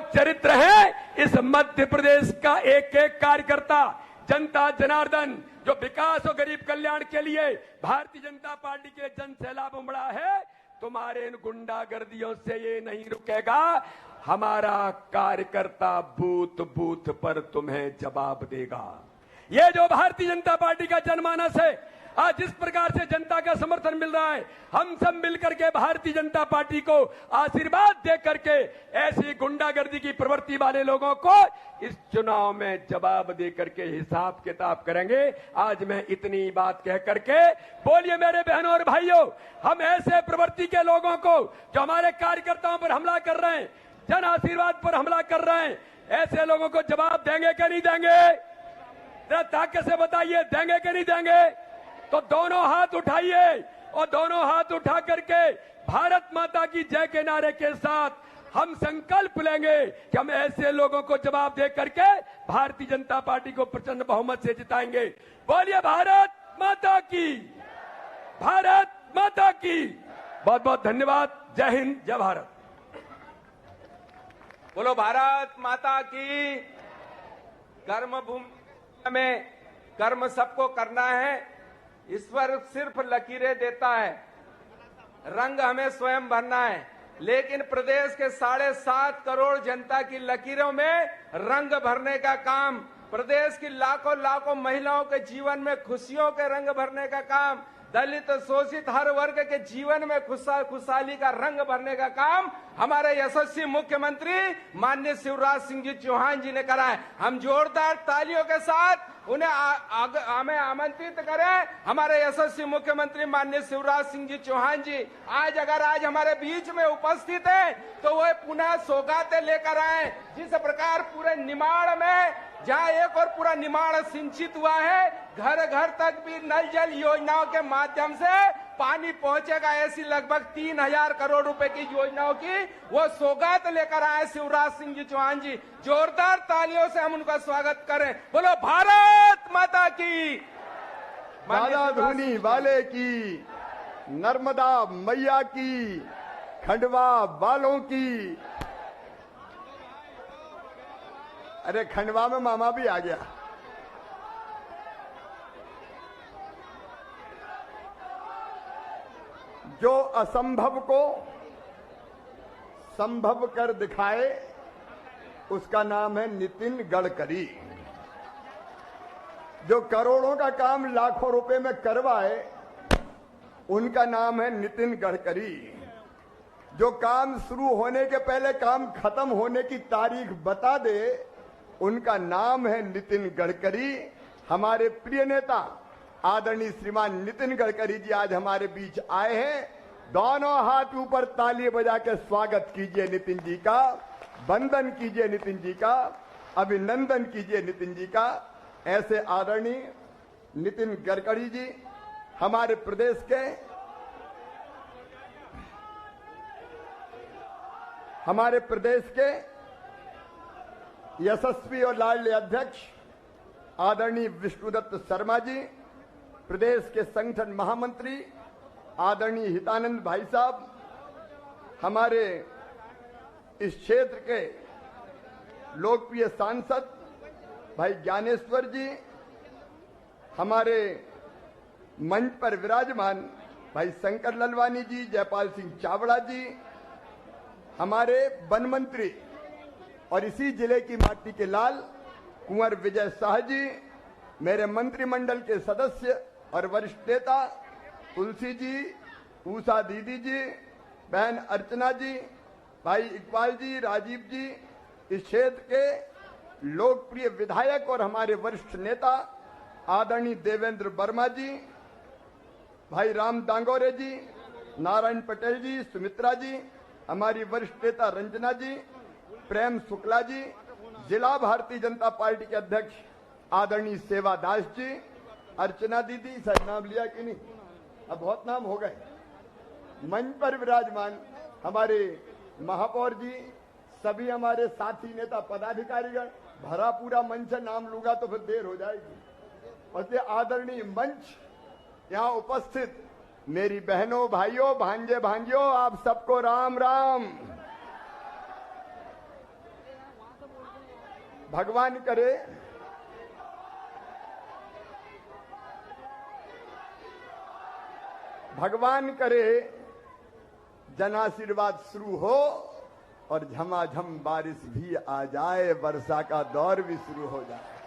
चरित्र है इस मध्य प्रदेश का एक एक कार्यकर्ता, जनता जनार्दन, जो विकास और गरीब कल्याण के लिए भारतीय जनता पार्टी के जन सैलाब उमड़ा है। तुम्हारे इन गुंडागर्दियों से ये नहीं रुकेगा। हमारा कार्यकर्ता बूथ बूथ पर तुम्हें जवाब देगा। ये जो भारतीय जनता पार्टी का जनमानस है, आज जिस प्रकार से जनता का समर्थन मिल रहा है, हम सब मिलकर के भारतीय जनता पार्टी को आशीर्वाद दे करके ऐसी गुंडागर्दी की प्रवृत्ति वाले लोगों को इस चुनाव में जवाब दे करके हिसाब किताब करेंगे। आज मैं इतनी बात कह करके, बोलिए मेरे बहनों और भाइयों, हम ऐसे प्रवृत्ति के लोगों को जो हमारे कार्यकर्ताओं पर हमला कर रहे हैं, जन आशीर्वाद पर हमला कर रहे हैं, ऐसे लोगों को जवाब देंगे कि नहीं देंगे? जरा ताकत से बताइए, देंगे कि नहीं देंगे? तो दोनों हाथ उठाइए और दोनों हाथ उठा करके भारत माता की जय के नारे के साथ हम संकल्प लेंगे कि हम ऐसे लोगों को जवाब दे करके भारतीय जनता पार्टी को प्रचंड बहुमत से जिताएंगे। बोलिए भारत माता की, भारत माता की। बहुत बहुत धन्यवाद। जय हिंद, जय भारत। बोलो भारत माता की। कर्म भूमि में कर्म सबको करना है, ईश्वर सिर्फ लकीरें देता है, रंग हमें स्वयं भरना है। लेकिन प्रदेश के 7.5 करोड़ जनता की लकीरों में रंग भरने का काम, प्रदेश की लाखों लाखों महिलाओं के जीवन में खुशियों के रंग भरने का काम, दलित शोषित हर वर्ग के जीवन में खुशहाली का रंग भरने का काम हमारे यशस्वी मुख्यमंत्री माननीय शिवराज सिंह जी चौहान जी ने करा है। हम जोरदार तालियों के साथ उन्हें हमें आमंत्रित करें। हमारे यशस्वी मुख्यमंत्री माननीय शिवराज सिंह जी चौहान जी आज हमारे बीच में उपस्थित हैं, तो वो पुनः सौगातें लेकर आए। जिस प्रकार पूरे निमाड़ में, जहां एक और पूरा निमाड़ सिंचित हुआ है, घर घर तक भी नल जल योजनाओं के माध्यम से पानी पहुंचेगा, ऐसी लगभग 3000 करोड़ रुपए की योजनाओं की वो सौगात लेकर आए शिवराज सिंह जी चौहान जी। जोरदार तालियों से हम उनका स्वागत करें। बोलो भारत माता की। दादा धुनी वाले की, नर्मदा मैया की, खंडवा वालों की। अरे खंडवा में मामा भी आ गया। जो असंभव को संभव कर दिखाए उसका नाम है नितिन गडकरी। जो करोड़ों का काम लाखों रुपए में करवाए उनका नाम है नितिन गडकरी। जो काम शुरू होने के पहले काम खत्म होने की तारीख बता दे उनका नाम है नितिन गडकरी। हमारे प्रिय नेता आदरणीय श्रीमान नितिन गडकरी जी आज हमारे बीच आए हैं। दोनों हाथ ऊपर ताली बजा के स्वागत कीजिए नितिन जी का, वंदन कीजिए नितिन जी का, अभिनंदन कीजिए नितिन जी का। ऐसे आदरणीय नितिन गडकरी जी हमारे प्रदेश के, हमारे प्रदेश के यशस्वी और लाडले अध्यक्ष आदरणीय विष्णुदत्त शर्मा जी, प्रदेश के संगठन महामंत्री आदरणीय हितानंद भाई साहब, हमारे इस क्षेत्र के लोकप्रिय सांसद भाई ज्ञानेश्वर जी, हमारे मंच पर विराजमान भाई शंकर ललवानी जी, जयपाल सिंह चावड़ा जी, हमारे वन मंत्री और इसी जिले की माटी के लाल कुंवर विजय शाह जी, मेरे मंत्रिमंडल के सदस्य और वरिष्ठ नेता तुलसी जी, उषा दीदी जी, बहन अर्चना जी, भाई इकबाल जी, राजीव जी, इस क्षेत्र के लोकप्रिय विधायक और हमारे वरिष्ठ नेता आदरणीय देवेंद्र वर्मा जी, भाई राम दांगोरे जी, नारायण पटेल जी, सुमित्रा जी, हमारी वरिष्ठ नेता रंजना जी, प्रेम शुक्ला जी, जिला भारतीय जनता पार्टी के अध्यक्ष आदरणीय सेवा दास जी, अर्चना दीदी, शायद नाम लिया कि नहीं, अब बहुत नाम हो गए। मंच पर विराजमान हमारे महापौर जी, सभी हमारे साथी नेता पदाधिकारीगण, भरा पूरा मंच है, नाम लूंगा तो फिर देर हो जाएगी। और आदरणीय मंच यहाँ उपस्थित मेरी बहनों, भाइयों, भांजे भांजियों, आप सबको राम राम। भगवान करे जन आशीर्वाद शुरू हो और झमाझम बारिश भी आ जाए, वर्षा का दौर भी शुरू हो जाए।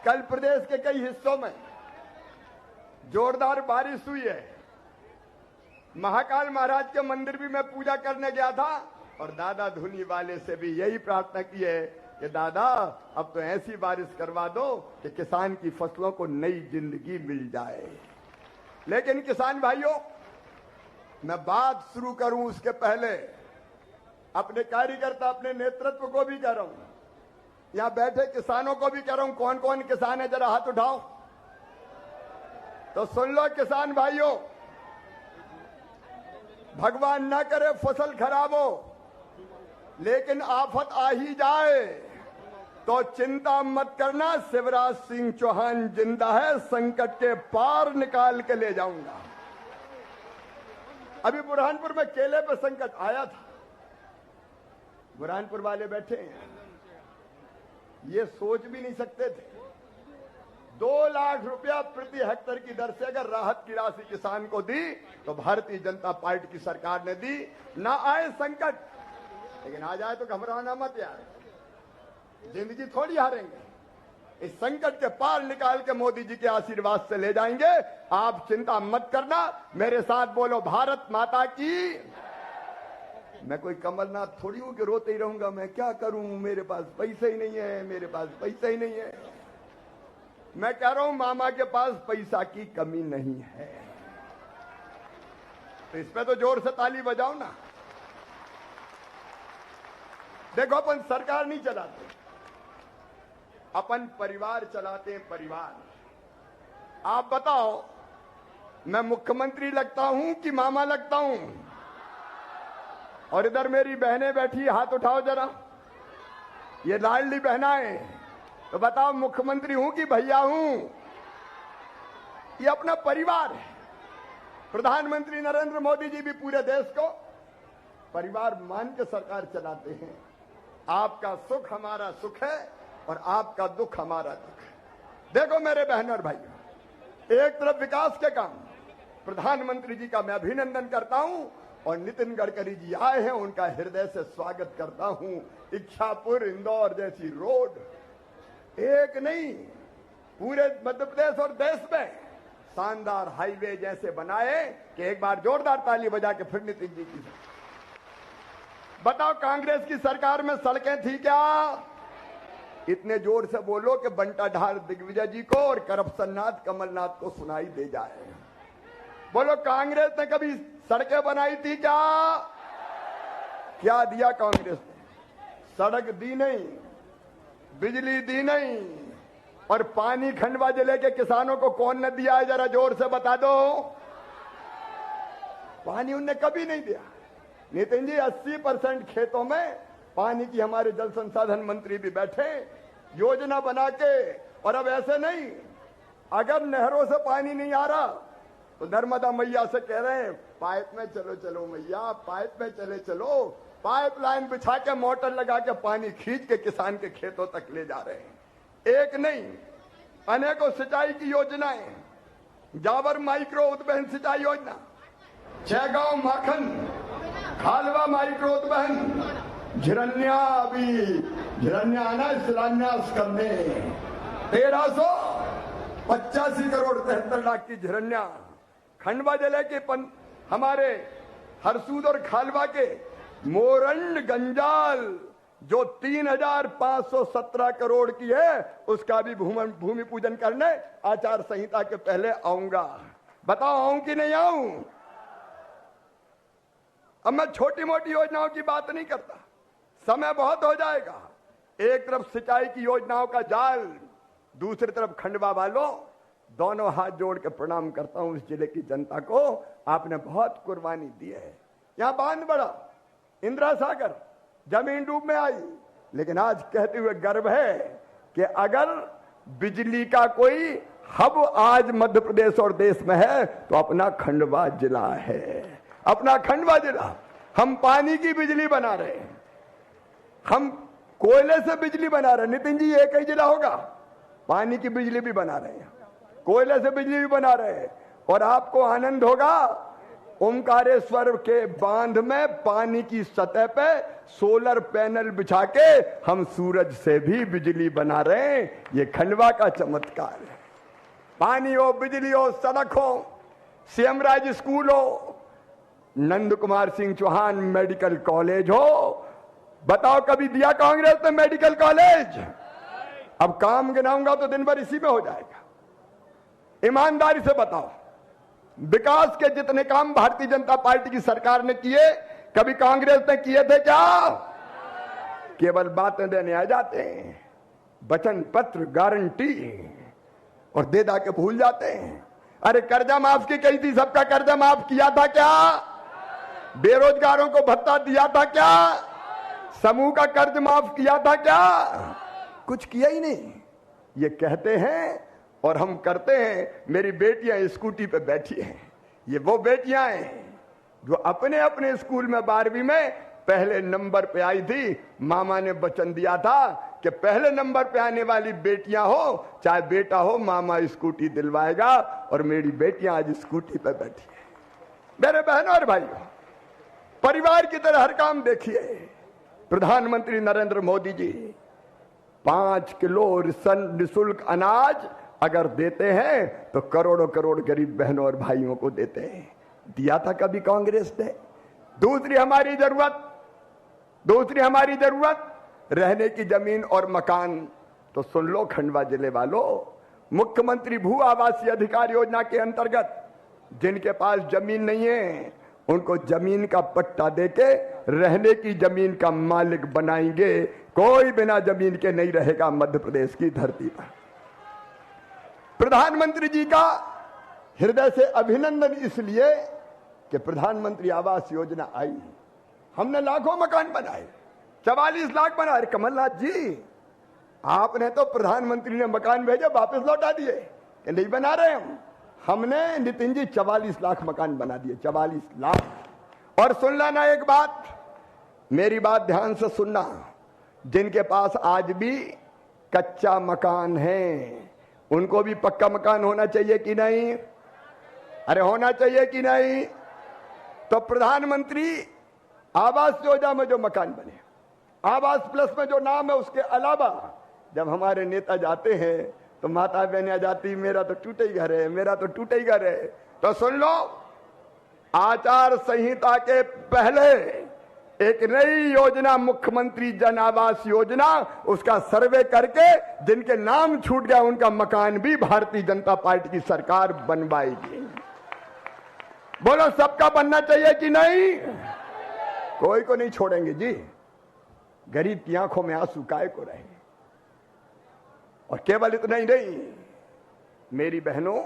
कल प्रदेश के कई हिस्सों में जोरदार बारिश हुई है। महाकाल महाराज के मंदिर भी मैं पूजा करने गया था और दादा धुनी वाले से भी यही प्रार्थना की है कि दादा अब तो ऐसी बारिश करवा दो कि किसान की फसलों को नई जिंदगी मिल जाए। लेकिन किसान भाइयों, मैं बात शुरू करूं उसके पहले अपने कार्यकर्ता, अपने नेतृत्व को भी कह रहा हूं, यहां बैठे किसानों को भी कह रहा हूं, कौन कौन किसान है जरा हाथ उठाओ तो सुन लो। किसान भाइयों, भगवान ना करे फसल खराब हो, लेकिन आफत आ ही जाए तो चिंता मत करना, शिवराज सिंह चौहान जिंदा है, संकट के पार निकाल के ले जाऊंगा। अभी बुरहानपुर में केले पर संकट आया था, बुरहानपुर वाले बैठे हैं, ये सोच भी नहीं सकते थे 2 लाख रुपया प्रति हेक्टेयर की दर से अगर राहत की राशि किसान को दी तो भारतीय जनता पार्टी की सरकार ने दी। ना आए संकट, लेकिन आ जाए तो घबराना मत यार, जिंदगी थोड़ी हारेंगे। इस संकट के पार निकाल के मोदी जी के आशीर्वाद से ले जाएंगे, आप चिंता मत करना। मेरे साथ बोलो भारत माता की। मैं कोई कमलनाथ थोड़ी हूं कि रोते ही रहूंगा, मैं क्या करूं, मेरे पास पैसे ही नहीं है, मेरे पास पैसा ही नहीं है। मैं कह रहा हूं मामा के पास पैसा की कमी नहीं है, तो इस पे तो जोर से ताली बजाओ ना। देखो, अपन सरकार नहीं चलाते, अपन परिवार चलाते हैं, परिवार। आप बताओ, मैं मुख्यमंत्री लगता हूं कि मामा लगता हूं? और इधर मेरी बहनें बैठी, हाथ उठाओ जरा, ये लाडली बहनाएं, तो बताओ मुख्यमंत्री हूं कि भैया हूं? ये अपना परिवार है। प्रधानमंत्री नरेंद्र मोदी जी भी पूरे देश को परिवार मान के सरकार चलाते हैं। आपका सुख हमारा सुख है और आपका दुख हमारा दुख है। देखो मेरे बहनों और भाइयों, एक तरफ विकास के काम, प्रधानमंत्री जी का मैं अभिनंदन करता हूं और नितिन गडकरी जी आए हैं, उनका हृदय से स्वागत करता हूं। इच्छापुर इंदौर जैसी रोड एक नहीं, पूरे मध्य प्रदेश और देश में शानदार हाईवे जैसे बनाए कि एक बार जोरदार ताली बजा के फिर नितिन जी की। बताओ, कांग्रेस की सरकार में सड़कें थी क्या? इतने जोर से बोलो कि बंटा ढाल दिग्विजय जी को और करप्शननाथ कमलनाथ को सुनाई दे जाए। बोलो, कांग्रेस ने कभी सड़कें बनाई थी क्या? क्या दिया कांग्रेस ने? सड़क दी नहीं, बिजली दी नहीं, और पानी खंडवा जिले के किसानों को कौन ने दिया है जरा जोर से बता दो। पानी उनने कभी नहीं दिया। नितिन जी, 80% खेतों में पानी की हमारे जल संसाधन मंत्री भी बैठे, योजना बना के। और अब ऐसे नहीं, अगर नहरों से पानी नहीं आ रहा तो नर्मदा मैया से कह रहे हैं पाइप में चलो चलो मैया, पाइप में चले चलो, पाइपलाइन बिछा के मोटर लगा के पानी खींच के किसान के खेतों तक ले जा रहे हैं। एक नहीं, अनेकों सिंचाई की योजनाएं, जावर माइक्रो उद्वहन सिंचाई योजना, 6 गांव माखन खालवा माइक्रो उद्वहन, झिरन्या आना शिलान्यास करने 1385 करोड़ 73 लाख की झिरन्या। खंडवा जिले के हमारे हरसूद और खालवा के मोरंड गंजाल जो 3517 करोड़ की है, उसका भी भूमि पूजन करने आचार संहिता के पहले आऊंगा। बताओ आऊं कि नहीं आऊं? अब मैं छोटी मोटी योजनाओं की बात नहीं करता, समय बहुत हो जाएगा। एक तरफ सिंचाई की योजनाओं का जाल, दूसरी तरफ खंडवा वालों, दोनों हाथ जोड़ के प्रणाम करता हूं इस जिले की जनता को। आपने बहुत कुर्बानी दी है। यहां बांध बड़ा, इंदिरा सागर, जमीन डूब में आई, लेकिन आज कहते हुए गर्व है कि अगर बिजली का कोई हब आज मध्य प्रदेश और देश में है तो अपना खंडवा जिला है, अपना खंडवा जिला। हम पानी की बिजली बना रहे हैं, हम कोयले से बिजली बना रहे हैं। नितिन जी, एक ही जिला होगा पानी की बिजली भी बना रहे हैं, कोयले से बिजली भी बना रहे हैं। और आपको आनंद होगा, ओमकारेश्वर के बांध में पानी की सतह पे सोलर पैनल बिछा के हम सूरज से भी बिजली बना रहे हैं। ये खंडवा का चमत्कार है। पानी हो, बिजली हो, सड़क हो, सीएम राज स्कूल हो, नंद कुमार सिंह चौहान मेडिकल कॉलेज हो। बताओ कभी दिया कांग्रेस ने मेडिकल कॉलेज? अब काम गिनाऊंगा तो दिन भर इसी में हो जाएगा। ईमानदारी से बताओ, विकास के जितने काम भारतीय जनता पार्टी की सरकार ने किए, कभी कांग्रेस ने किए थे क्या? केवल बातें देने आ जाते हैं, वचन पत्र, गारंटी, और दे दा के भूल जाते हैं। अरे कर्जा माफ की कही थी, सबका कर्जा माफ किया था क्या? बेरोजगारों को भत्ता दिया था क्या? समूह का कर्ज माफ किया था क्या? कुछ किया ही नहीं। ये कहते हैं और हम करते हैं। मेरी बेटियां स्कूटी पे बैठी हैं। ये वो बेटियां हैं जो अपने अपने स्कूल में 12वीं में पहले नंबर पे आई थी। मामा ने वचन दिया था कि पहले नंबर पे आने वाली बेटियां हो चाहे बेटा हो, मामा स्कूटी दिलवाएगा। और मेरी बेटियां आज स्कूटी पे बैठी है। मेरे बहनों और भाइयों, परिवार की तरह हर काम देखिए। प्रधानमंत्री नरेंद्र मोदी जी 5 किलो निःशुल्क अनाज अगर देते हैं तो करोड़ों करोड़ गरीब बहनों और भाइयों को देते हैं। दिया था कभी कांग्रेस ने? दूसरी हमारी जरूरत रहने की जमीन और मकान। तो सुन लो खंडवा जिले वालों, मुख्यमंत्री भू आवासीय अधिकार योजना के अंतर्गत जिनके पास जमीन नहीं है उनको जमीन का पट्टा देके रहने की जमीन का मालिक बनाएंगे। कोई बिना जमीन के नहीं रहेगा मध्य प्रदेश की धरती पर। प्रधानमंत्री जी का हृदय से अभिनंदन इसलिए कि प्रधानमंत्री आवास योजना आई, हमने लाखों मकान बनाए, 44 लाख बनाए। कमलनाथ जी, आपने तो प्रधानमंत्री ने मकान भेजे वापस लौटा दिए कि नहीं बना रहे हमने नितिन जी 44 लाख मकान बना दिए, 44 लाख। और सुन लेना एक बात, मेरी बात ध्यान से सुनना, जिनके पास आज भी कच्चा मकान है उनको भी पक्का मकान होना चाहिए कि नहीं? अरे होना चाहिए कि नहीं? तो प्रधानमंत्री आवास योजना में जो मकान बने, आवास प्लस में जो नाम है, उसके अलावा जब हमारे नेता जाते हैं तो माता बहन आ जाती, मेरा तो टूटे ही घर है, मेरा तो टूटे ही घर है। तो सुन लो, आचार संहिता के पहले एक नई योजना मुख्यमंत्री जन आवास योजना, उसका सर्वे करके जिनके नाम छूट गया उनका मकान भी भारतीय जनता पार्टी की सरकार बनवाएगी। बोलो सबका बनना चाहिए कि नहीं? कोई को नहीं छोड़ेंगे जी। गरीब की आंखों में आंसू काहे को रहे। और केवल इतना ही नहीं मेरी बहनों,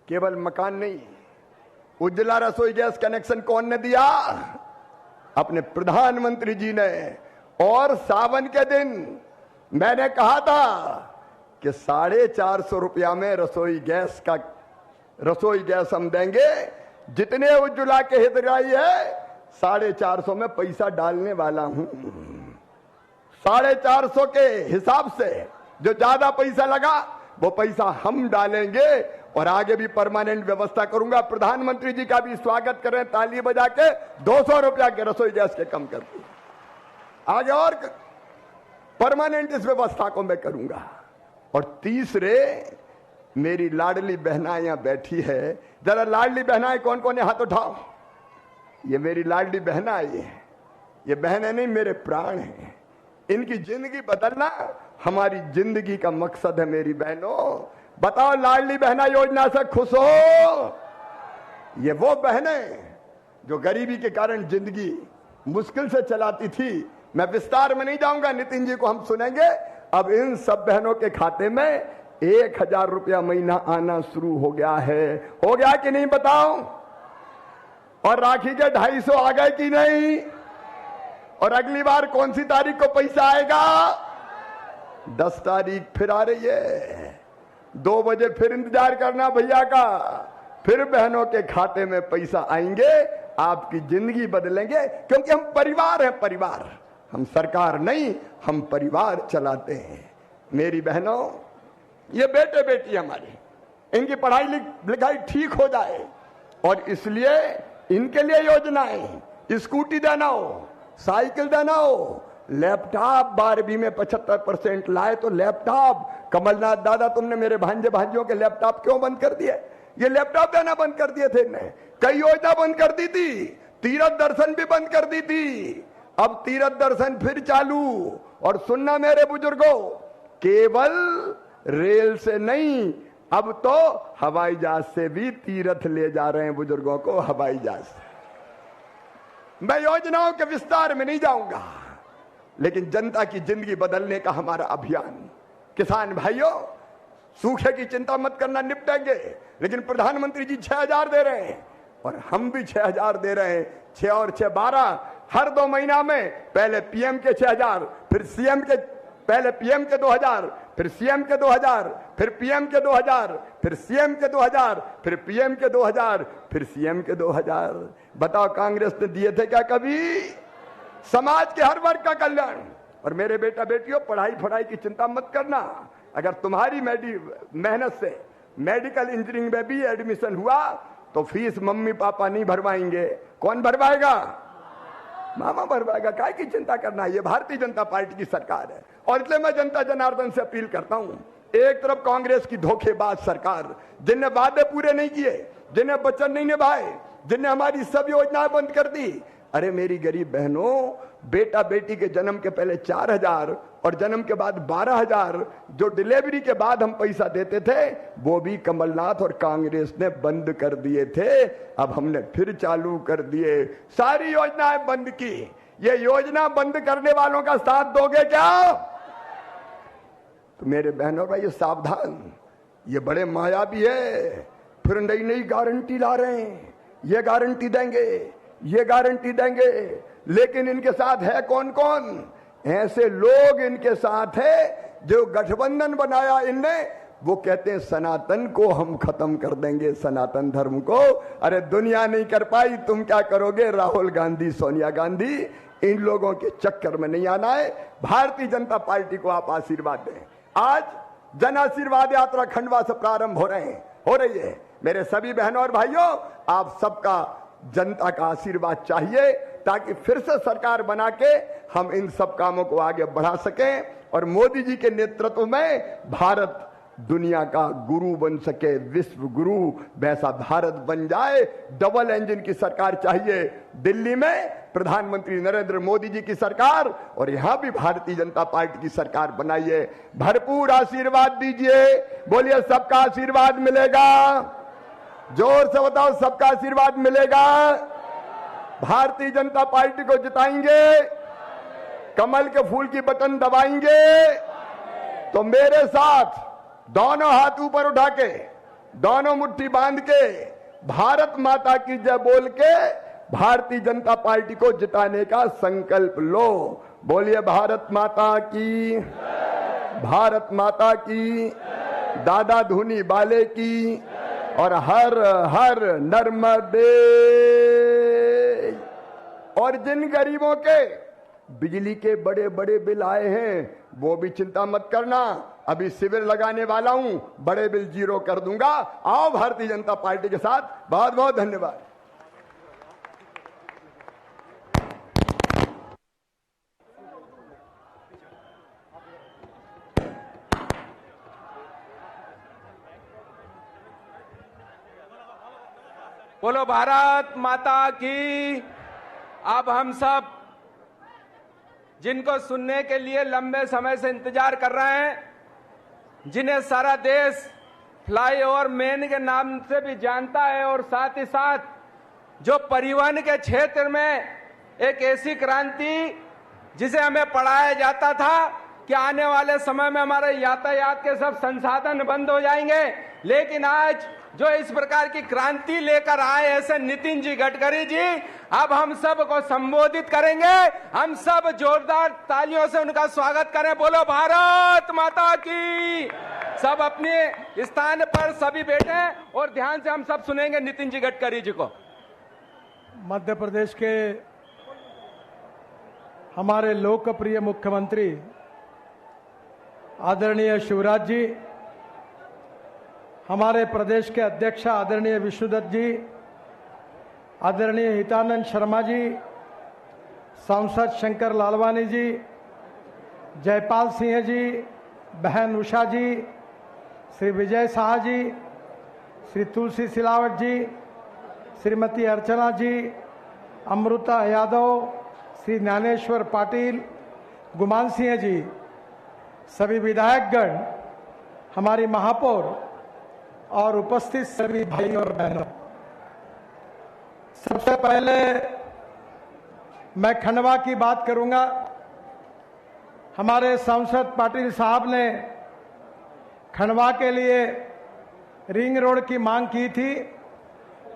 केवल मकान नहीं, उज्ज्वला रसोई गैस कनेक्शन कौन ने दिया? अपने प्रधानमंत्री जी ने। और सावन के दिन मैंने कहा था कि 450 रुपया में रसोई गैस हम देंगे। जितने उज्ज्वला के हितग्राही है 450 में पैसा डालने वाला हूं। 450 के हिसाब से जो ज्यादा पैसा लगा वो पैसा हम डालेंगे और आगे भी परमानेंट व्यवस्था करूंगा। प्रधानमंत्री जी का भी स्वागत करें ताली बजा के। 200 रुपया के रसोई गैस के कम कर दिए। आगे और परमानेंट इस व्यवस्था को मैं करूंगा। और तीसरे, मेरी लाडली बहनाएं यहां बैठी है, जरा लाडली बहनाएं कौन कौन है हाथ उठाओ। ये मेरी लाडली बहनाएं, ये बहनें नहीं मेरे प्राण हैं। इनकी जिंदगी बदलना हमारी जिंदगी का मकसद है। मेरी बहनों बताओ, लाडली बहना योजना से खुश हो? ये वो बहनें जो गरीबी के कारण जिंदगी मुश्किल से चलाती थी। मैं विस्तार में नहीं जाऊंगा, नितिन जी को हम सुनेंगे। अब इन सब बहनों के खाते में 1000 रुपया महीना आना शुरू हो गया है। हो गया कि नहीं बताओ? और राखी के 250 आ गए कि नहीं? और अगली बार कौन सी तारीख को पैसा आएगा? 10 तारीख फिर आ रही है। 2 बजे फिर इंतजार करना भैया का। फिर बहनों के खाते में पैसा आएंगे, आपकी जिंदगी बदलेंगे। क्योंकि हम परिवार हैं, परिवार। हम सरकार नहीं, हम परिवार चलाते हैं। मेरी बहनों, ये बेटे बेटी हमारे, इनकी पढ़ाई लिखाई ठीक हो जाए और इसलिए इनके लिए योजनाएं, स्कूटी देना हो, साइकिल देना हो, लैपटॉप 12वीं में 75% लाए तो लैपटॉप। कमलनाथ दादा, तुमने मेरे भांजे भांजियों के लैपटॉप क्यों बंद कर दिए? ये लैपटॉप देना बंद कर दिए थे इन्हें। कई योजना बंद कर दी थी, तीर्थ दर्शन भी बंद कर दी थी, अब तीर्थ दर्शन फिर चालू। और सुनना मेरे बुजुर्गों, केवल रेल से नहीं, अब तो हवाई जहाज से भी तीर्थ ले जा रहे हैं बुजुर्गों को, हवाई जहाज से। मैं योजनाओं के विस्तार में नहीं जाऊंगा, लेकिन जनता की जिंदगी बदलने का हमारा अभियान। किसान भाइयों, सूखे की चिंता मत करना, निपटेंगे। लेकिन प्रधानमंत्री जी 6,000 दे रहे हैं और हम भी 6,000 दे रहे हैं। 6 और 6 12, हर 2 महीना में पहले पीएम के 6,000, फिर सीएम के, पहले पीएम के 2,000, फिर सीएम के 2,000, फिर पीएम के 2,000, फिर सीएम के 2,000, फिर पीएम के 2,000, फिर सीएम के 2,000। बताओ, कांग्रेस ने दिए थे क्या कभी? समाज के हर वर्ग का कल्याण। और मेरे बेटा बेटियों, पढ़ाई की चिंता मत करना। अगर तुम्हारी मेहनत से मेडिकल इंजीनियरिंग में भी एडमिशन हुआ तो फीस मम्मी पापा नहीं भरवाएंगे। कौन भरवाएगा? मामा भरवाएगा। काय की चिंता करना? ये भारतीय जनता पार्टी की सरकार है। और इसलिए मैं जनता जनार्दन से अपील करता हूं, एक तरफ कांग्रेस की धोखेबाज सरकार, जिनने वादे पूरे नहीं किए, जिन्हें वचन नहीं निभाए, जिनने हमारी सब योजनाएं बंद कर दी। अरे मेरी गरीब बहनों, बेटा बेटी के जन्म के पहले 4,000 और जन्म के बाद 12,000 जो डिलीवरी के बाद हम पैसा देते थे, वो भी कमलनाथ और कांग्रेस ने बंद कर दिए थे। अब हमने फिर चालू कर दिए, सारी योजनाएं बंद की। ये योजना बंद करने वालों का साथ दोगे क्या? तो मेरे बहनों भाई, ये सावधान, ये बड़े मायावी है। फिर नई नई गारंटी ला रहे हैं, ये गारंटी देंगे, ये गारंटी देंगे। लेकिन इनके साथ है कौन कौन? ऐसे लोग इनके साथ है जो गठबंधन बनाया इनने, वो कहते हैं सनातन को हम खत्म कर देंगे, सनातन धर्म को। अरे दुनिया नहीं कर पाई, तुम क्या करोगे? राहुल गांधी, सोनिया गांधी, इन लोगों के चक्कर में नहीं आना है। भारतीय जनता पार्टी को आप आशीर्वाद दें। आज जन आशीर्वाद यात्रा खंडवा से प्रारंभ हो रही है। मेरे सभी बहनों और भाइयों, आप सबका जनता का आशीर्वाद चाहिए ताकि फिर से सरकार बना के हम इन सब कामों को आगे बढ़ा सकें और मोदी जी के नेतृत्व में भारत दुनिया का गुरु बन सके, विश्व गुरु वैसा भारत बन जाए। डबल इंजन की सरकार चाहिए। दिल्ली में प्रधानमंत्री नरेंद्र मोदी जी की सरकार और यहां भी भारतीय जनता पार्टी की सरकार बनाइए। भरपूर आशीर्वाद दीजिए। बोलिए, सबका आशीर्वाद मिलेगा। जोर से बताओ, सबका आशीर्वाद मिलेगा। भारतीय जनता पार्टी को जिताएंगे, कमल के फूल की बटन दबाएंगे। तो मेरे साथ दोनों हाथ ऊपर उठा के, दोनों मुट्ठी बांध के, भारत माता की जय बोल के भारतीय जनता पार्टी को जिताने का संकल्प लो। बोलिए, भारत माता की, भारत माता की, दादा धूनी बाले की, और हर हर नर्मदे। और जिन गरीबों के बिजली के बड़े बड़े बिल आए हैं, वो भी चिंता मत करना, अभी शिविर लगाने वाला हूं, बड़े बिल 0 कर दूंगा। आओ भारतीय जनता पार्टी के साथ। बहुत बहुत धन्यवाद। बोलो भारत माता की। अब हम सब जिनको सुनने के लिए लंबे समय से इंतजार कर रहे हैं, जिन्हें सारा देश फ्लाईओवर मैन के नाम से भी जानता है, और साथ ही साथ जो परिवहन के क्षेत्र में एक ऐसी क्रांति जिसे हमें पढ़ाया जाता था कि आने वाले समय में हमारे यातायात के सब संसाधन बंद हो जाएंगे, लेकिन आज जो इस प्रकार की क्रांति लेकर आए ऐसे नितिन जी गडकरी जी, अब हम सब को संबोधित करेंगे। हम सब जोरदार तालियों से उनका स्वागत करें। बोलो भारत माता की। सब अपने स्थान पर सभी बैठे और ध्यान से हम सब सुनेंगे नितिन जी गडकरी जी को। मध्य प्रदेश के हमारे लोकप्रिय मुख्यमंत्री आदरणीय शिवराज जी, हमारे प्रदेश के अध्यक्ष आदरणीय विष्णुदत्त जी, आदरणीय हितानंद शर्मा जी, सांसद शंकर लालवानी जी, जयपाल सिंह जी, बहन उषा जी, श्री विजय शाह जी, श्री तुलसी सिलावट जी, श्रीमती अर्चना जी, अमृता यादव, श्री ज्ञानेश्वर पाटिल, गुमान सिंह जी, सभी विधायकगण, हमारी महापौर और उपस्थित सभी भाई और बहनों, सबसे पहले मैं खंडवा की बात करूंगा। हमारे सांसद पाटिल साहब ने खंडवा के लिए रिंग रोड की मांग की थी।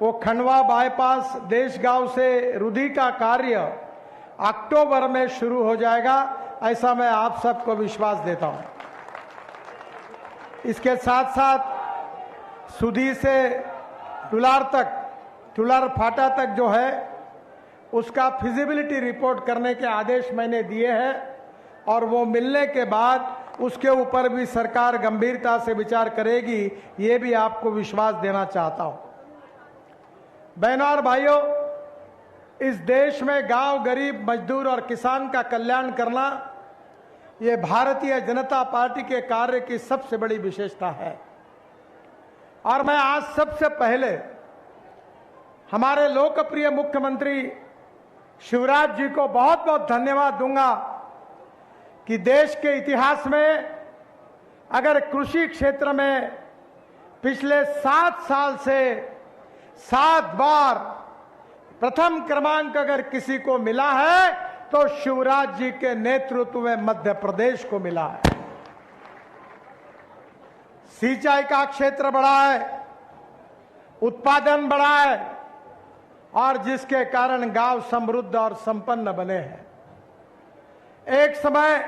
वो खंडवा बाईपास देशगांव से रुधी का कार्य अक्टूबर में शुरू हो जाएगा, ऐसा मैं आप सबको विश्वास देता हूं। इसके साथ साथ सुधी से टुलार फाटा तक जो है उसका फिजिबिलिटी रिपोर्ट करने के आदेश मैंने दिए हैं और वो मिलने के बाद उसके ऊपर भी सरकार गंभीरता से विचार करेगी, ये भी आपको विश्वास देना चाहता हूं। बहनों और भाइयों, इस देश में गांव, गरीब, मजदूर और किसान का कल्याण करना ये भारतीय जनता पार्टी के कार्य की सबसे बड़ी विशेषता है। और मैं आज सबसे पहले हमारे लोकप्रिय मुख्यमंत्री शिवराज जी को बहुत बहुत धन्यवाद दूंगा कि देश के इतिहास में अगर कृषि क्षेत्र में पिछले 7 साल से 7 बार प्रथम क्रमांक अगर किसी को मिला है तो शिवराज जी के नेतृत्व में मध्य प्रदेश को मिला है। सिंचाई का क्षेत्र बढ़ा है, उत्पादन बढ़ा है और जिसके कारण गांव समृद्ध और संपन्न बने हैं। एक समय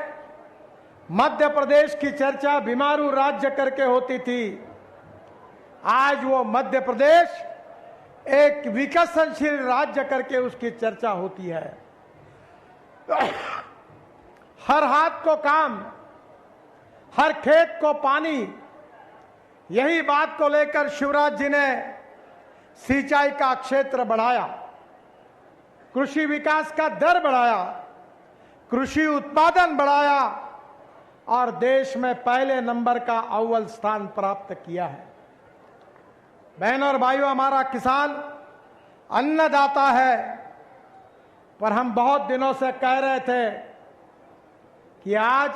मध्य प्रदेश की चर्चा बीमारू राज्य करके होती थी, आज वो मध्य प्रदेश एक विकसनशील राज्य करके उसकी चर्चा होती है। हर हाथ को काम, हर खेत को पानी, यही बात को लेकर शिवराज जी ने सिंचाई का क्षेत्र बढ़ाया, कृषि विकास का दर बढ़ाया, कृषि उत्पादन बढ़ाया और देश में पहले नंबर का अव्वल स्थान प्राप्त किया है। बहनों और भाइयों, हमारा किसान अन्नदाता है, पर हम बहुत दिनों से कह रहे थे कि आज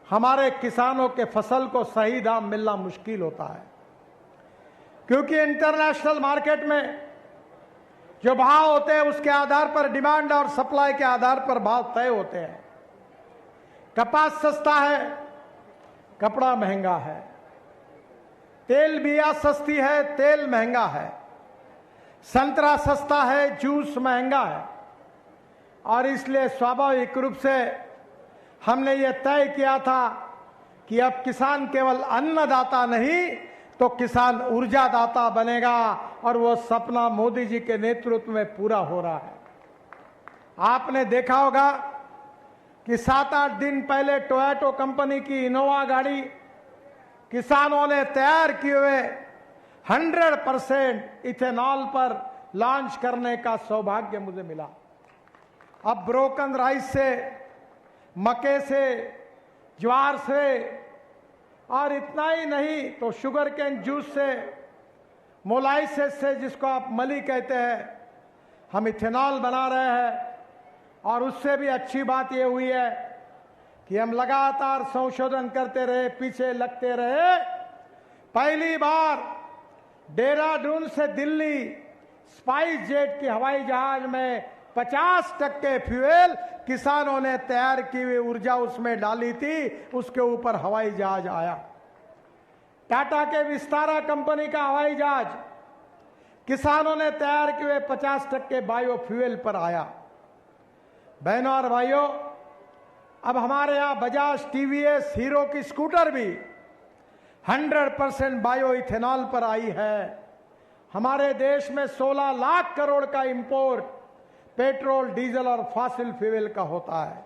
हमारे किसानों के फसल को सही दाम मिलना मुश्किल होता है, क्योंकि इंटरनेशनल मार्केट में जो भाव होते हैं उसके आधार पर डिमांड और सप्लाई के आधार पर भाव तय होते हैं। कपास सस्ता है, कपड़ा महंगा है, तेल बिया सस्ती है, तेल महंगा है, संतरा सस्ता है, जूस महंगा है और इसलिए स्वाभाविक रूप से हमने ये तय किया था कि अब किसान केवल अन्नदाता नहीं तो किसान ऊर्जादाता बनेगा और वो सपना मोदी जी के नेतृत्व में पूरा हो रहा है। आपने देखा होगा कि 7-8 दिन पहले टोयोटा कंपनी की इनोवा गाड़ी किसानों ने तैयार किए हुए 100% इथेनॉल पर लॉन्च करने का सौभाग्य मुझे मिला। अब ब्रोकन राइस से, मक्के से, ज्वार से और इतना ही नहीं तो शुगर केन जूस से, मोलाइसिस से, जिसको आप मली कहते हैं, हम इथेनॉल बना रहे हैं। और उससे भी अच्छी बात यह हुई है कि हम लगातार संशोधन करते रहे, पीछे लगते रहे। पहली बार देहरादून से दिल्ली स्पाइस जेट की हवाई जहाज में 50% फ्यूल किसानों ने तैयार की हुई ऊर्जा उसमें डाली थी, उसके ऊपर हवाई जहाज आया। टाटा के विस्तारा कंपनी का हवाई जहाज किसानों ने तैयार किए हुए 50% बायोफ्यूल पर आया। बहनों और भाइयों, अब हमारे यहां बजाज, टीवीएस, हीरो की स्कूटर भी 100% बायो इथेनॉल पर आई है। हमारे देश में 16 लाख करोड़ का इंपोर्ट पेट्रोल, डीजल और फॉसिल फ्यूल का होता है।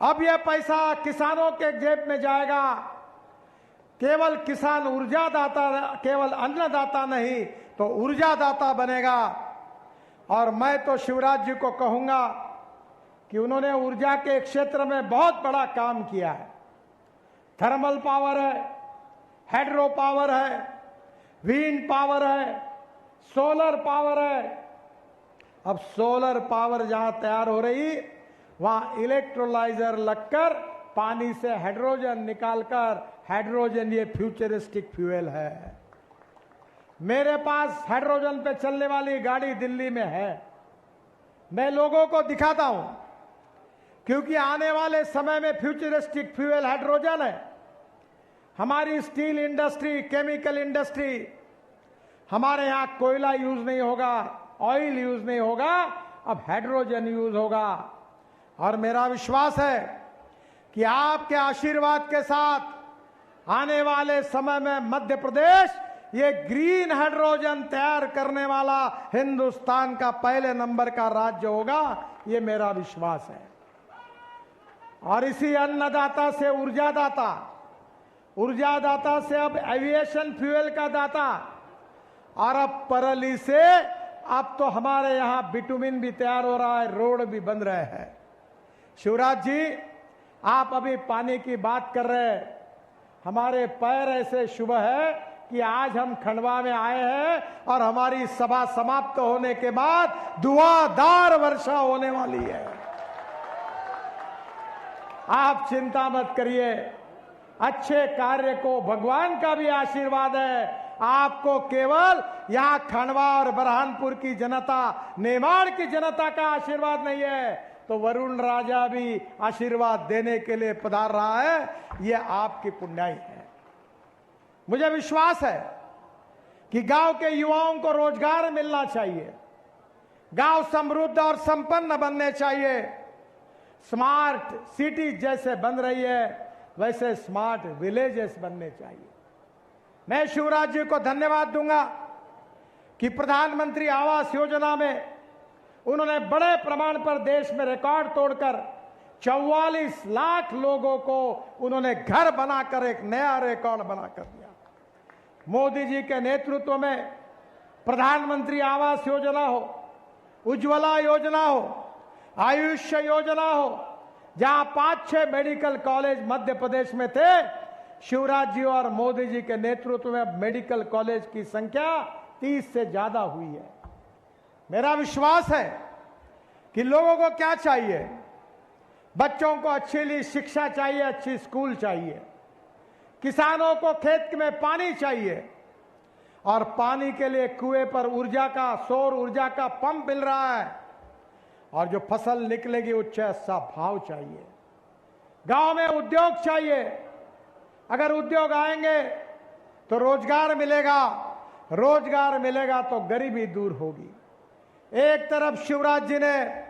अब यह पैसा किसानों के जेब में जाएगा। केवल किसान ऊर्जादाता, केवल अन्नदाता नहीं तो ऊर्जादाता बनेगा। और मैं तो शिवराज जी को कहूंगा कि उन्होंने ऊर्जा के क्षेत्र में बहुत बड़ा काम किया है। थर्मल पावर है, हाइड्रो पावर है, विंड पावर है, सोलर पावर है। अब सोलर पावर जहां तैयार हो रही, वहां इलेक्ट्रोलाइजर लगकर पानी से हाइड्रोजन निकालकर, हाइड्रोजन ये फ्यूचरिस्टिक फ्यूल है। मेरे पास हाइड्रोजन पे चलने वाली गाड़ी दिल्ली में है। मैं लोगों को दिखाता हूं, क्योंकि आने वाले समय में फ्यूचरिस्टिक फ्यूल हाइड्रोजन है। हमारी स्टील इंडस्ट्री, केमिकल इंडस्ट्री, हमारे यहां कोयला यूज नहीं होगा, ऑयल यूज नहीं होगा, अब हाइड्रोजन यूज होगा। और मेरा विश्वास है कि आपके आशीर्वाद के साथ आने वाले समय में मध्य प्रदेश ये ग्रीन हाइड्रोजन तैयार करने वाला हिंदुस्तान का पहले नंबर का राज्य होगा, ये मेरा विश्वास है। और इसी अन्नदाता से ऊर्जादाता, ऊर्जादाता से अब एविएशन फ्यूल का दाता, और अब परली से अब तो हमारे यहां बिटुमिन भी तैयार हो रहा है, रोड भी बन रहे हैं। शिवराज जी, आप अभी पानी की बात कर रहे हैं। हमारे पैर ऐसे शुभ है कि आज हम खंडवा में आए हैं और हमारी सभा समाप्त होने के बाद धुआंधार वर्षा होने वाली है। आप चिंता मत करिए, अच्छे कार्य को भगवान का भी आशीर्वाद है। आपको केवल यहां खंडवा और बरहानपुर की जनता, नेमाड़ की जनता का आशीर्वाद नहीं है, तो वरुण राजा भी आशीर्वाद देने के लिए पधार रहा है। यह आपकी पुण्याई है। मुझे विश्वास है कि गांव के युवाओं को रोजगार मिलना चाहिए, गांव समृद्ध और संपन्न बनने चाहिए। स्मार्ट सिटी जैसे बन रही है, वैसे स्मार्ट विलेजेस बनने चाहिए। मैं शिवराज जी को धन्यवाद दूंगा कि प्रधानमंत्री आवास योजना में उन्होंने बड़े प्रमाण पर देश में रिकॉर्ड तोड़कर 44 लाख लोगों को उन्होंने घर बनाकर एक नया रिकॉर्ड बनाकर दिया। मोदी जी के नेतृत्व में प्रधानमंत्री आवास योजना हो, उज्ज्वला योजना हो, आयुष्य योजना हो, जहां 5-6 मेडिकल कॉलेज मध्य प्रदेश में थे, शिवराज जी और मोदी जी के नेतृत्व में मेडिकल कॉलेज की संख्या 30 से ज्यादा हुई है। मेरा विश्वास है कि लोगों को क्या चाहिए, बच्चों को अच्छी शिक्षा चाहिए, अच्छी स्कूल चाहिए, किसानों को खेत में पानी चाहिए, और पानी के लिए कुएं पर ऊर्जा का, सौर ऊर्जा का पंप मिल रहा है, और जो फसल निकलेगी उच्च सा भाव चाहिए। गांव में उद्योग चाहिए, अगर उद्योग आएंगे तो रोजगार मिलेगा, रोजगार मिलेगा तो गरीबी दूर होगी। एक तरफ शिवराज जी ने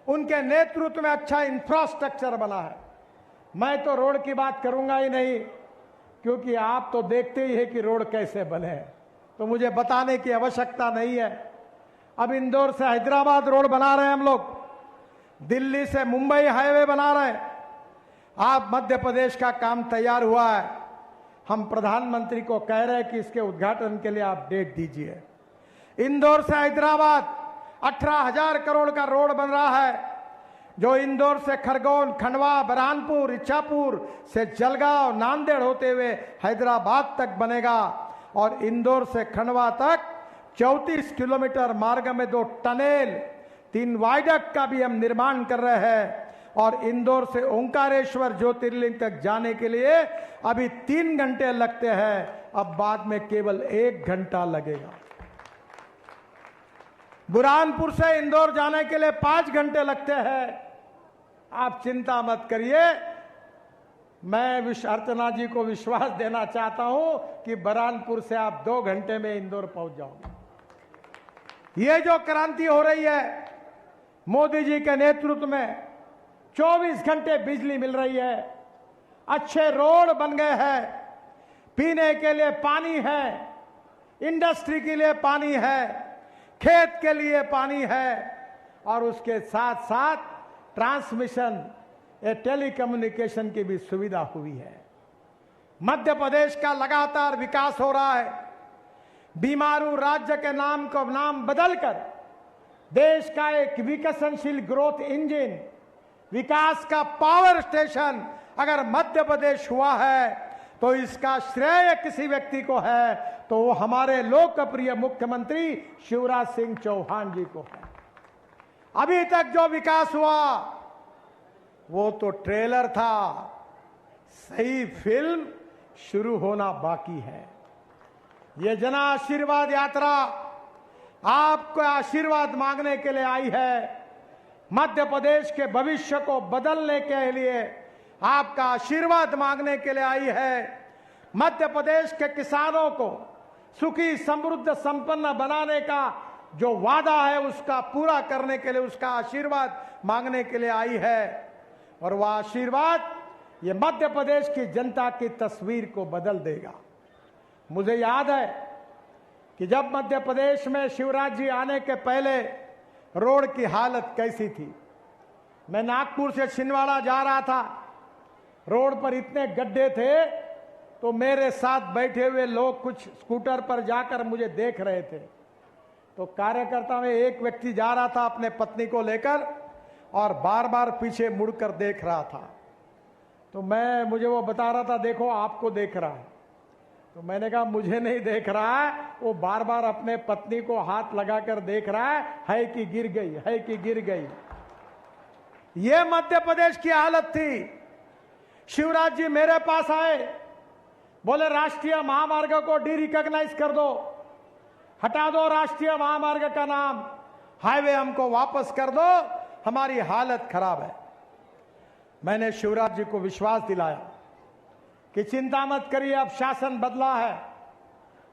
उनके नेतृत्व में अच्छा इंफ्रास्ट्रक्चर बना है। मैं तो रोड की बात करूंगा ही नहीं, क्योंकि आप तो देखते ही है कि रोड कैसे बने, तो मुझे बताने की आवश्यकता नहीं है। अब इंदौर से हैदराबाद रोड बना रहे हैं हम लोग, दिल्ली से मुंबई हाईवे बना रहे हैं। आप मध्य प्रदेश का काम तैयार हुआ है, हम प्रधानमंत्री को कह रहे हैं कि इसके उद्घाटन के लिए आप डेट दीजिए। इंदौर से हैदराबाद 18,000 करोड़ का रोड बन रहा है, जो इंदौर से खरगोन, खंडवा, बरहानपुर, इच्छापुर से जलगांव, नांदेड़ होते हुए हैदराबाद तक बनेगा। और इंदौर से खंडवा तक 34 किलोमीटर मार्ग में 2 टनेल, 3 वायडक्ट का भी हम निर्माण कर रहे हैं। और इंदौर से ओंकारेश्वर ज्योतिर्लिंग तक जाने के लिए अभी 3 घंटे लगते हैं, अब बाद में केवल 1 घंटा लगेगा। बुरहानपुर से इंदौर जाने के लिए 5 घंटे लगते हैं। आप चिंता मत करिए, मैं अर्चना जी को विश्वास देना चाहता हूं कि बुरहानपुर से आप 2 घंटे में इंदौर पहुंच जाओगे। ये जो क्रांति हो रही है मोदी जी के नेतृत्व में, 24 घंटे बिजली मिल रही है, अच्छे रोड बन गए हैं, पीने के लिए पानी है, इंडस्ट्री के लिए पानी है, खेत के लिए पानी है, और उसके साथ साथ ट्रांसमिशन या टेलीकम्युनिकेशन की भी सुविधा हुई है। मध्य प्रदेश का लगातार विकास हो रहा है। बीमारू राज्य के नाम को नाम बदलकर देश का एक विकसनशील ग्रोथ इंजन, विकास का पावर स्टेशन अगर मध्य प्रदेश हुआ है तो इसका श्रेय किसी व्यक्ति को है तो वो हमारे लोकप्रिय मुख्यमंत्री शिवराज सिंह चौहान जी को है। अभी तक जो विकास हुआ वो तो ट्रेलर था, सही फिल्म शुरू होना बाकी है। ये जन आशीर्वाद यात्रा आपको आशीर्वाद मांगने के लिए आई है। मध्य प्रदेश के भविष्य को बदलने के लिए आपका आशीर्वाद मांगने के लिए आई है। मध्य प्रदेश के किसानों को सुखी समृद्ध संपन्न बनाने का जो वादा है उसका पूरा करने के लिए उसका आशीर्वाद मांगने के लिए आई है। और वह आशीर्वाद ये मध्य प्रदेश की जनता की तस्वीर को बदल देगा। मुझे याद है कि जब मध्य प्रदेश में शिवराज जी आने के पहले रोड की हालत कैसी थी। मैं नागपुर से छिंदवाड़ा जा रहा था, रोड पर इतने गड्ढे थे तो मेरे साथ बैठे हुए लोग कुछ स्कूटर पर जाकर मुझे देख रहे थे। तो कार्यकर्ता में एक व्यक्ति जा रहा था अपने पत्नी को लेकर और बार बार पीछे मुड़कर देख रहा था। तो मुझे वो बता रहा था देखो आपको देख रहा है। तो मैंने कहा मुझे नहीं देख रहा है, वो बार बार अपने पत्नी को हाथ लगाकर देख रहा है कि गिर गई, है कि गिर गई। ये मध्य प्रदेश की हालत थी। शिवराज जी मेरे पास आए, बोले राष्ट्रीय महामार्ग को डी-रिकॉग्नाइज कर दो, हटा दो राष्ट्रीय महामार्ग का नाम, हाईवे हमको वापस कर दो, हमारी हालत खराब है। मैंने शिवराज जी को विश्वास दिलाया कि चिंता मत करिए, अब शासन बदला है,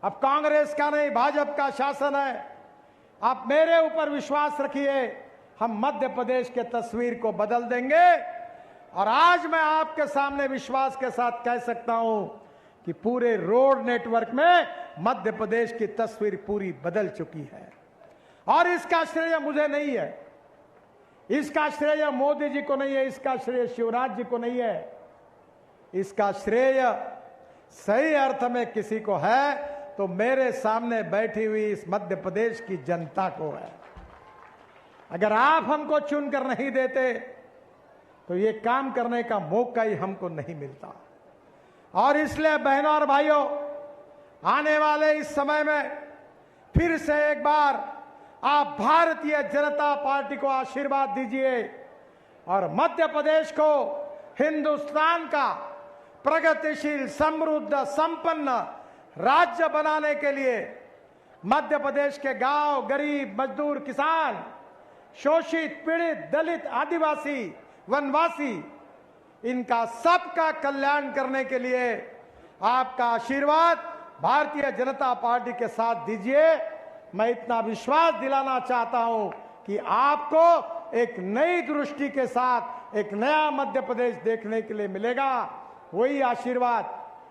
अब कांग्रेस का नहीं भाजपा का शासन है, आप मेरे ऊपर विश्वास रखिए, हम मध्य प्रदेश के तस्वीर को बदल देंगे। और आज मैं आपके सामने विश्वास के साथ कह सकता हूं कि पूरे रोड नेटवर्क में मध्य प्रदेश की तस्वीर पूरी बदल चुकी है। और इसका श्रेय मुझे नहीं है, इसका श्रेय मोदी जी को नहीं है, इसका श्रेय शिवराज जी को नहीं है, इसका श्रेय सही अर्थ में किसी को है तो मेरे सामने बैठी हुई इस मध्य प्रदेश की जनता को है। अगर आप हमको चुनकर नहीं देते तो ये काम करने का मौका ही हमको नहीं मिलता। और इसलिए बहनों और भाइयों, आने वाले इस समय में फिर से एक बार आप भारतीय जनता पार्टी को आशीर्वाद दीजिए और मध्य प्रदेश को हिंदुस्तान का प्रगतिशील समृद्ध संपन्न राज्य बनाने के लिए मध्य प्रदेश के गांव, गरीब, मजदूर, किसान, शोषित, पीड़ित, दलित, आदिवासी, वनवासी, इनका सबका कल्याण करने के लिए आपका आशीर्वाद भारतीय जनता पार्टी के साथ दीजिए। मैं इतना विश्वास दिलाना चाहता हूं कि आपको एक नई दृष्टि के साथ एक नया मध्य प्रदेश देखने के लिए मिलेगा। वही आशीर्वाद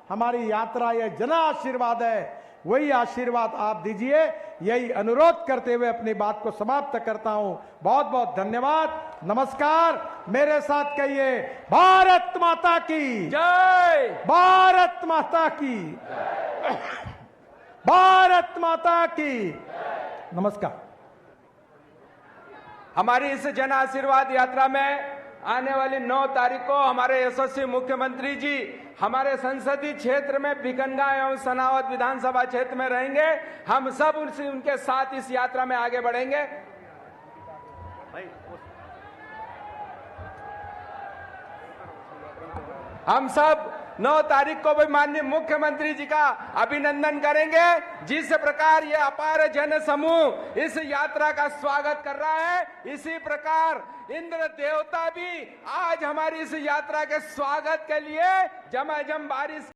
हमारी यात्रा, यह जन आशीर्वाद है, वही आशीर्वाद आप दीजिए। यही अनुरोध करते हुए अपनी बात को समाप्त करता हूं। बहुत बहुत धन्यवाद, नमस्कार। मेरे साथ कहिए भारत माता की जय, भारत माता की, भारत माता की, नमस्कार। हमारी इस जन आशीर्वाद यात्रा में आने वाली 9 तारीख को हमारे यशस्वी मुख्यमंत्री जी हमारे संसदीय क्षेत्र में भिकनगांव एवं सनावद विधानसभा क्षेत्र में रहेंगे। हम सब उनके साथ इस यात्रा में आगे बढ़ेंगे। हम सब 9 तारीख को भी माननीय मुख्यमंत्री जी का अभिनंदन करेंगे। जिस प्रकार ये अपार जन समूह इस यात्रा का स्वागत कर रहा है, इसी प्रकार इंद्र देवता भी आज हमारी इस यात्रा के स्वागत के लिए झमाझम बारिश